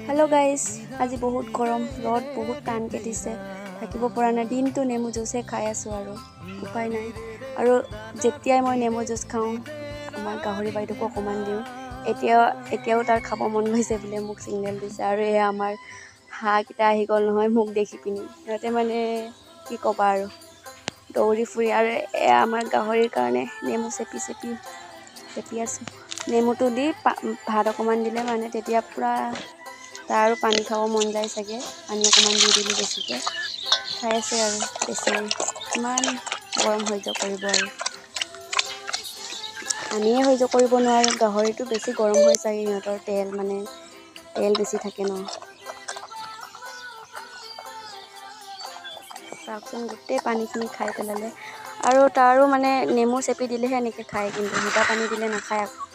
Hello' guys, আজি বহুত গৰম, ৰ'দ বহুত টানকৈ দিছে, থাকিব পৰা নাই। দিনটো নেমু জুচে খাই আছোঁ আৰু উপায় নাই। আৰু যেতিয়াই মই নেমু জুচ খাওঁ, আমাৰ গাহৰি বাইদেউকো অকণমান দিওঁ। এতিয়াও তাৰ খাব মন গৈছে বোলে, মোক ছিগনেল দিছে। আৰু এয়া আমাৰ হাঁহকেইটা আহি গ'ল নহয় মোক দেখি পিনি। সিহঁতে মানে কি ক'বা আৰু দৌৰি ফুৰি। আৰু এয়া আমাৰ গাহৰিৰ কাৰণে নেমু চেপি আছোঁ। নেমুটো দি ভাত অকণমান দিলে মানে তেতিয়া পূৰা তাৰ আৰু পানী খাব মন যায় চাগে। পানী অকণমান দি দিলোঁ বেছিকৈ, খাই আছে আৰু বেচেৰি। ইমান গৰম সহ্য কৰিব আৰু আমিয়ে সহ্য কৰিব নোৱাৰোঁ। গাহৰিটো বেছি গৰম হৈ চাগে, সিহঁতৰ তেল বেছি থাকে ন। চাওকচোন, গোটেই পানীখিনি খাই পেলালে। আৰু তাৰো মানে নেমু চেপি দিলেহে এনেকৈ খায়, কিন্তু সুদা পানী দিলে নাখায় আকৌ।